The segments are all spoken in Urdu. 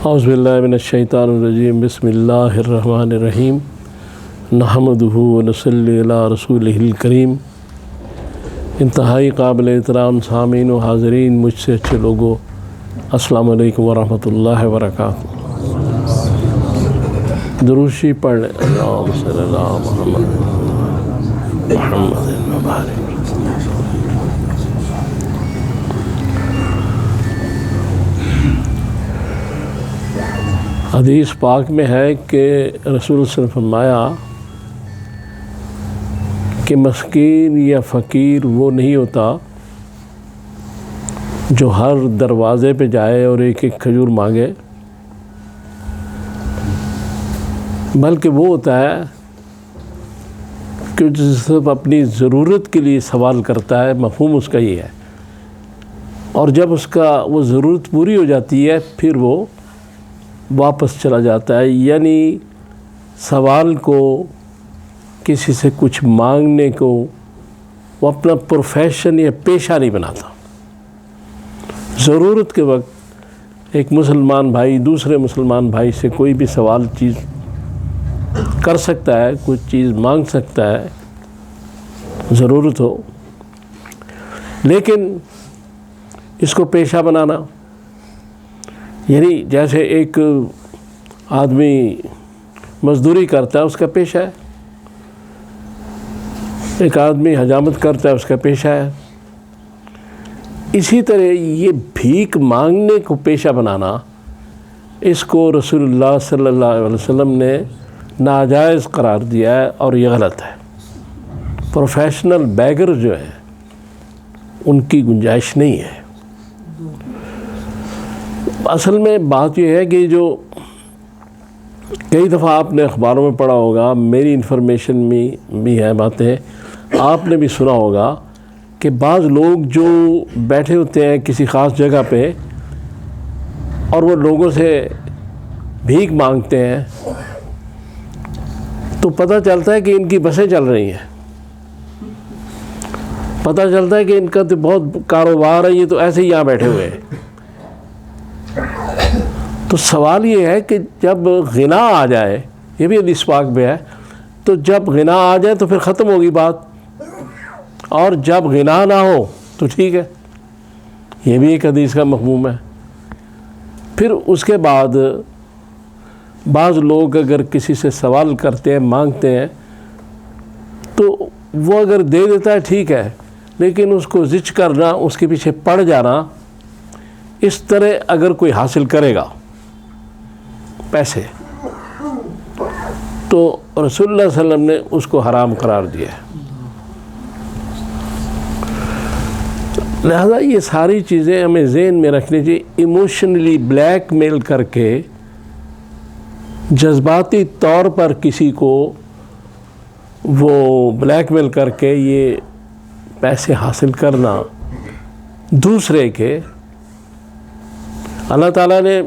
اعوذ باللہ من الشیطان الرجیم بسم اللہ الرحمن الرحیم نحمدہ ونصلی علی رسولہ الکریم۔ انتہائی قابل احترام سامعین و حاضرین، مجھ سے اچھے لوگوں، السلام علیکم ورحمۃ اللہ وبرکاتہ۔ دروشی پڑھ لیں۔ اللہم صلی اللہ محمد وبارک۔ حدیث پاک میں ہے کہ رسول اللہ صلی اللہ علیہ وسلم فرمایا کہ مسکین یا فقیر وہ نہیں ہوتا جو ہر دروازے پہ جائے اور ایک ایک کھجور مانگے، بلکہ وہ ہوتا ہے کہ جو صرف اپنی ضرورت کے لیے سوال کرتا ہے۔ مفہوم اس کا یہ ہے، اور جب اس کا وہ ضرورت پوری ہو جاتی ہے پھر وہ واپس چلا جاتا ہے، یعنی سوال کو، کسی سے کچھ مانگنے کو وہ اپنا پروفیشن یا پیشہ نہیں بناتا۔ ضرورت کے وقت ایک مسلمان بھائی دوسرے مسلمان بھائی سے کوئی بھی سوال چیز کر سکتا ہے، کچھ چیز مانگ سکتا ہے، ضرورت ہو، لیکن اس کو پیشہ بنانا، یعنی جیسے ایک آدمی مزدوری کرتا ہے اس کا پیشہ ہے، ایک آدمی حجامت کرتا ہے اس کا پیشہ ہے، اسی طرح یہ بھیک مانگنے کو پیشہ بنانا، اس کو رسول اللہ صلی اللہ علیہ وسلم نے ناجائز قرار دیا ہے اور یہ غلط ہے۔ پروفیشنل بیگر جو ہیں ان کی گنجائش نہیں ہے۔ اصل میں بات یہ ہے کہ جو کئی دفعہ آپ نے اخباروں میں پڑھا ہوگا، میری انفارمیشن میں بھی ہے باتیں، آپ نے بھی سنا ہوگا کہ بعض لوگ جو بیٹھے ہوتے ہیں کسی خاص جگہ پہ اور وہ لوگوں سے بھیک مانگتے ہیں، تو پتہ چلتا ہے کہ ان کی بسیں چل رہی ہیں، پتہ چلتا ہے کہ ان کا تو بہت کاروبار ہے، یہ تو ایسے ہی یہاں بیٹھے ہوئے ہیں۔ تو سوال یہ ہے کہ جب غنا آ جائے، یہ بھی حدیث پاک میں ہے، تو جب غنا آ جائے تو پھر ختم ہوگی بات، اور جب غنا نہ ہو تو ٹھیک ہے، یہ بھی ایک حدیث کا مفہوم ہے۔ پھر اس کے بعد بعض لوگ اگر کسی سے سوال کرتے ہیں، مانگتے ہیں، تو وہ اگر دے دیتا ہے ٹھیک ہے، لیکن اس کو زچ کرنا، اس کے پیچھے پڑ جانا، اس طرح اگر کوئی حاصل کرے گا پیسے تو رسول اللہ صلی اللہ علیہ وسلم نے اس کو حرام قرار دیا ہے۔ لہذا یہ ساری چیزیں ہمیں ذہن میں رکھنی چاہیے۔ ایموشنلی بلیک میل کر کے، جذباتی طور پر کسی کو وہ بلیک میل کر کے یہ پیسے حاصل کرنا دوسرے کے، اللہ تعالیٰ نے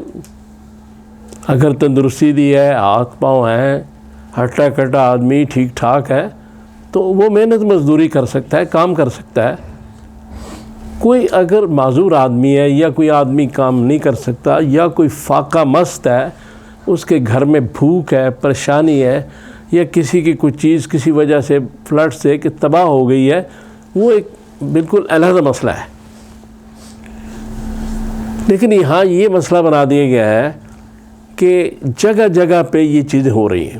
اگر تندرستی دی ہے، ہاتھ پاؤں ہیں، ہٹا کٹا آدمی ٹھیک ٹھاک ہے، تو وہ محنت مزدوری کر سکتا ہے، کام کر سکتا ہے۔ کوئی اگر معذور آدمی ہے یا کوئی آدمی کام نہیں کر سکتا یا کوئی فاقہ مست ہے، اس کے گھر میں بھوک ہے، پریشانی ہے، یا کسی کی کوئی چیز کسی وجہ سے فلڈ سے کہ تباہ ہو گئی ہے، وہ ایک بالکل علیحدہ مسئلہ ہے۔ لیکن یہاں یہ مسئلہ بنا دیا گیا ہے کہ جگہ جگہ پہ یہ چیزیں ہو رہی ہیں،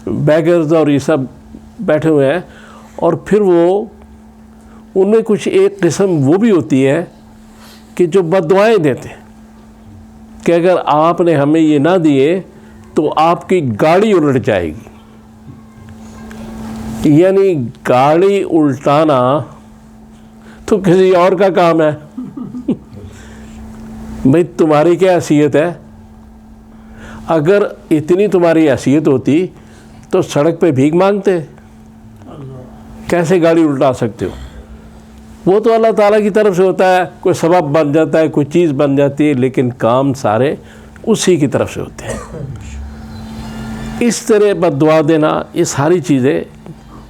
بیگرز اور یہ سب بیٹھے ہوئے ہیں، اور پھر وہ ان میں کچھ ایک قسم وہ بھی ہوتی ہے کہ جو بد دعائیں دیتے ہیں کہ اگر آپ نے ہمیں یہ نہ دیے تو آپ کی گاڑی الٹ جائے گی۔ یعنی گاڑی الٹانا تو کسی اور کا کام ہے، بھئی تمہاری کیا حیثیت ہے؟ اگر اتنی تمہاری حیثیت ہوتی تو سڑک پہ بھیک مانگتے، کیسے گاڑی الٹا سکتے ہو؟ وہ تو اللہ تعالیٰ کی طرف سے ہوتا ہے، کوئی سبب بن جاتا ہے، کوئی چیز بن جاتی ہے، لیکن کام سارے اسی کی طرف سے ہوتے ہیں۔ اس طرح بد دعا دینا، یہ ساری چیزیں،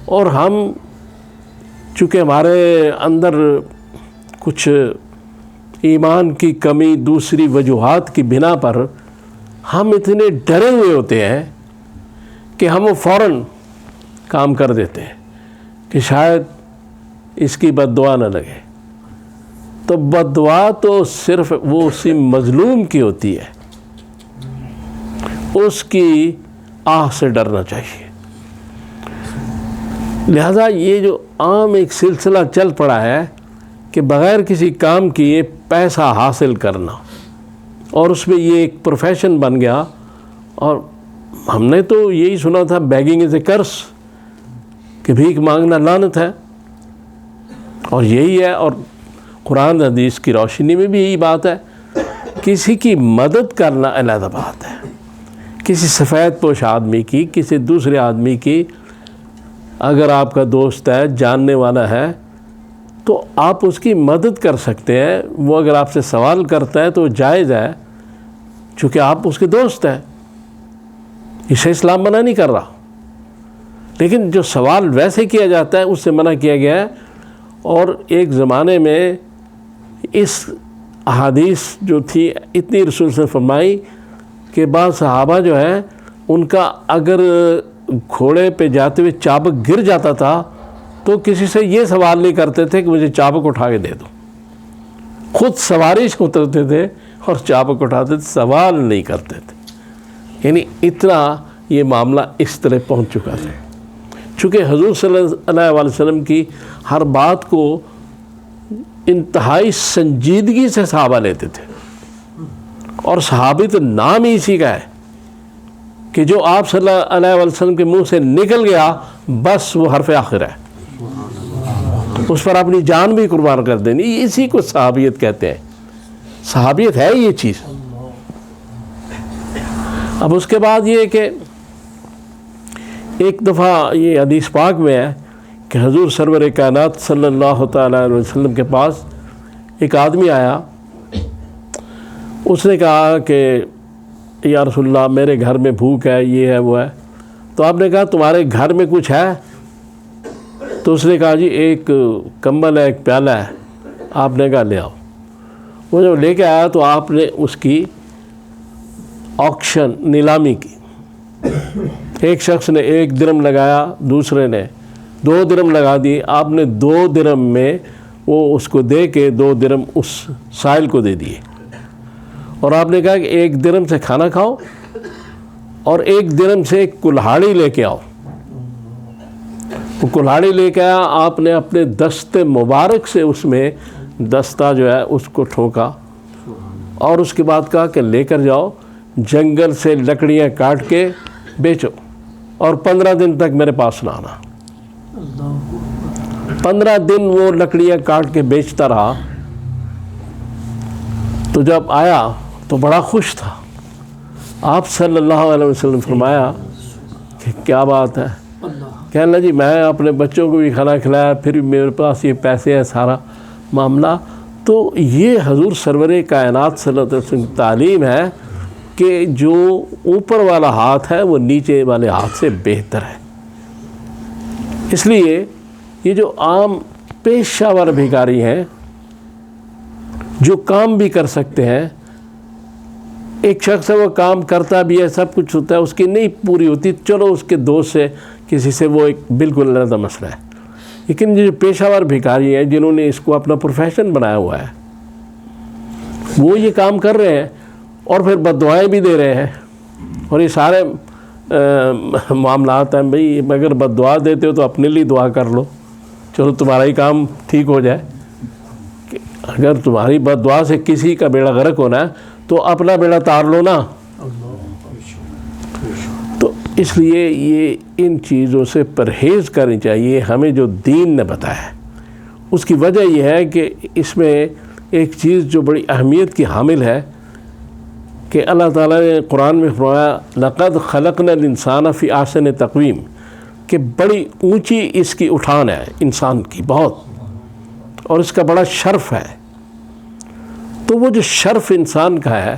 اور ہم چونکہ ہمارے اندر کچھ ایمان کی کمی، دوسری وجوہات کی بنا پر ہم اتنے ڈرے ہوئے ہوتے ہیں کہ ہم وہ فوراً کام کر دیتے ہیں کہ شاید اس کی بد دعا نہ لگے. تو بد دعا تو صرف وہ اسی مظلوم کی ہوتی ہے، اس کی آہ سے ڈرنا چاہیے. لہذا یہ جو عام ایک سلسلہ چل پڑا ہے کہ بغیر کسی کام کیے پیسہ حاصل کرنا، اور اس میں یہ ایک پروفیشن بن گیا. اور ہم نے تو یہی سنا تھا بیگنگ از اے کرس، کہ بھیک مانگنا لعنت ہے، اور یہی ہے. اور قرآن حدیث کی روشنی میں بھی یہی بات ہے. کسی کی مدد کرنا علیحدہ بات ہے، کسی سفید پوش آدمی کی، کسی دوسرے آدمی کی اگر آپ کا دوست ہے، جاننے والا ہے، تو آپ اس کی مدد کر سکتے ہیں. وہ اگر آپ سے سوال کرتا ہے تو جائز ہے، چونکہ آپ اس کے دوست ہیں، اسے اسلام منع نہیں کر رہا. لیکن جو سوال ویسے کیا جاتا ہے اس سے منع کیا گیا ہے. اور ایک زمانے میں اس احادیث جو تھی اتنی رسول سے فرمائی کہ بعض صحابہ جو ہیں ان کا اگر گھوڑے پہ جاتے ہوئے چابک گر جاتا تھا تو کسی سے یہ سوال نہیں کرتے تھے کہ مجھے چابک اٹھا کے دے دو. خود سواری سے اترتے تھے اور چابک اٹھاتے تھے، سوال نہیں کرتے تھے. یعنی اتنا یہ معاملہ اس طرح پہنچ چکا تھا. چونکہ حضور صلی اللہ علیہ وسلم کی ہر بات کو انتہائی سنجیدگی سے صحابہ لیتے تھے، اور صحابی تو نام ہی اسی کا ہے کہ جو آپ صلی اللہ علیہ وسلم کے منہ سے نکل گیا بس وہ حرف آخر ہے، اس پر اپنی جان بھی قربان کر دینی. اسی کو صحابیت کہتے ہیں. صحابیت ہے یہ چیز. اب اس کے بعد یہ کہ ایک دفعہ یہ حدیث پاک میں ہے کہ حضور سرور کائنات صلی اللہ تعالیٰ علیہ وسلم کے پاس ایک آدمی آیا. اس نے کہا کہ یا رسول اللہ میرے گھر میں بھوک ہے، یہ ہے وہ ہے. تو آپ نے کہا تمہارے گھر میں کچھ ہے؟ تو اس نے کہا جی ایک کمبل ہے، ایک پیالہ ہے. آپ نے کہا لے آؤ. وہ جب لے کے آیا تو آپ نے اس کی آکشن نیلامی کی. ایک شخص نے 1 درم لگایا، دوسرے نے 2 درم لگا دی. آپ نے 2 درم میں وہ اس کو دے کے 2 درم اس سائل کو دے دیے، اور آپ نے کہا کہ 1 درم سے کھانا کھاؤ اور 1 درم سے ایک کلہاڑی لے کے آؤ. وہ کلہاڑی لے کے آیا. آپ نے اپنے دست مبارک سے اس میں دستہ جو ہے اس کو ٹھوکا، اور اس کے بعد کہا کہ لے کر جاؤ جنگل سے لکڑیاں کاٹ کے بیچو، اور 15 دن تک میرے پاس نہ آنا. 15 دن وہ لکڑیاں کاٹ کے بیچتا رہا. تو جب آیا تو بڑا خوش تھا. آپ صلی اللہ علیہ وسلم فرمایا کہ کیا بات ہے؟ کہنے لگا جی میں اپنے بچوں کو بھی کھانا کھلایا، پھر میرے پاس یہ پیسے ہیں، سارا معاملہ. تو یہ حضور سرور کائنات صلی اللہ علیہ وسلم کی تعلیم ہے کہ جو اوپر والا ہاتھ ہے وہ نیچے والے ہاتھ سے بہتر ہے. اس لیے یہ جو عام پیشہ ور بھکاری ہیں جو کام بھی کر سکتے ہیں، ایک شخص ہے وہ کام کرتا بھی ہے، سب کچھ ہوتا ہے، اس کی نہیں پوری ہوتی، چلو اس کے دوست سے کسی سے وہ ایک بالکل علیحدہ مسئلہ ہے. لیکن جو پیشہ ور بھکاری ہیں جنہوں نے اس کو اپنا پروفیشن بنایا ہوا ہے، وہ یہ کام کر رہے ہیں اور پھر بد دعائیں بھی دے رہے ہیں. اور یہ سارے معاملات ہیں. بھئی اگر بد دعا دیتے ہو تو اپنے لیے دعا کر لو، چلو تمہارا ہی کام ٹھیک ہو جائے. اگر تمہاری بد دعا سے کسی کا بیڑا غرق ہونا ہے تو اپنا بیڑا تار لو نا. تو اس لیے یہ ان چیزوں سے پرہیز کرنی چاہیے. ہمیں جو دین نے بتایا ہے اس کی وجہ یہ ہے کہ اس میں ایک چیز جو بڑی اہمیت کی حامل ہے کہ اللہ تعالیٰ نے قرآن میں فرمایا لقد خلقنا الانسان فی احسن تقویم، کہ بڑی اونچی اس کی اٹھان ہے انسان کی بہت، اور اس کا بڑا شرف ہے. تو وہ جو شرف انسان کا ہے،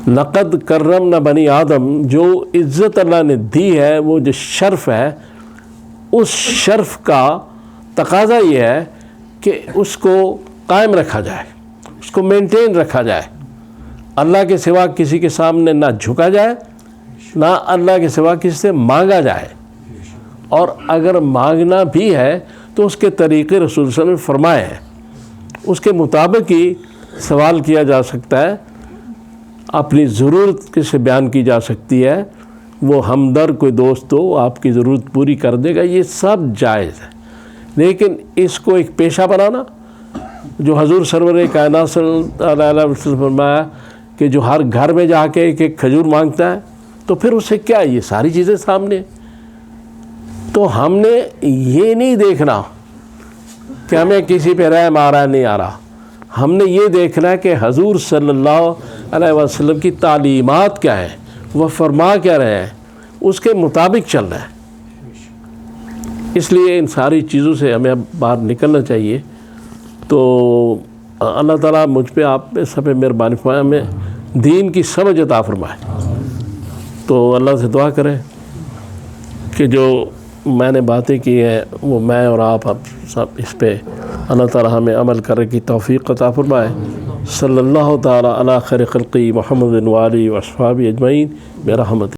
لقد کرمنا بنی آدم، جو عزت اللہ نے دی ہے، وہ جو شرف ہے، اس شرف کا تقاضا یہ ہے کہ اس کو قائم رکھا جائے، اس کو مینٹین رکھا جائے. اللہ کے سوا کسی کے سامنے نہ جھکا جائے، نہ اللہ کے سوا کسی سے مانگا جائے، اور اگر مانگنا بھی ہے تو اس کے طریقے رسول صلی اللہ علیہ وسلم نے فرمائے ہیں، اس کے مطابق ہی سوال کیا جا سکتا ہے، اپنی ضرورت کسے بیان کی جا سکتی ہے، وہ ہمدرد کوئی دوست ہو آپ کی ضرورت پوری کر دے گا، یہ سب جائز ہے۔ لیکن اس کو ایک پیشہ بنانا، جو حضور سرور کائنات صلی اللہ علیہ وسلم فرمایا کہ جو ہر گھر میں جا کے ایک ایک کھجور مانگتا ہے، تو پھر اسے کیا یہ ساری چیزیں سامنے۔ تو ہم نے یہ نہیں دیکھنا کہ ہمیں کسی پہ رحم آ رہا ہے نہیں آ رہا، ہم نے یہ دیکھنا ہے کہ حضور صلی اللہ علیہ وسلم کی تعلیمات کیا ہیں، وہ فرما کیا رہے ہیں، اس کے مطابق چل رہا ہے۔ اس لیے ان ساری چیزوں سے ہمیں اب باہر نکلنا چاہیے۔ تو اللہ تعالیٰ مجھ پہ آپ پہ سب پہ مہربانی فرمائے، ہمیں دین کی سمجھ عطا فرمائے۔ تو اللہ سے دعا کریں کہ جو میں نے باتیں کی ہیں وہ میں اور آپ سب اس پہ اللہ تعالیٰ ہمیں عمل کرنے کی توفیق عطا فرمائے۔ صلی اللہ تعالیٰ علی خیر خلقی محمد و آلہ و اصحابہ اجمعین برحمتہ۔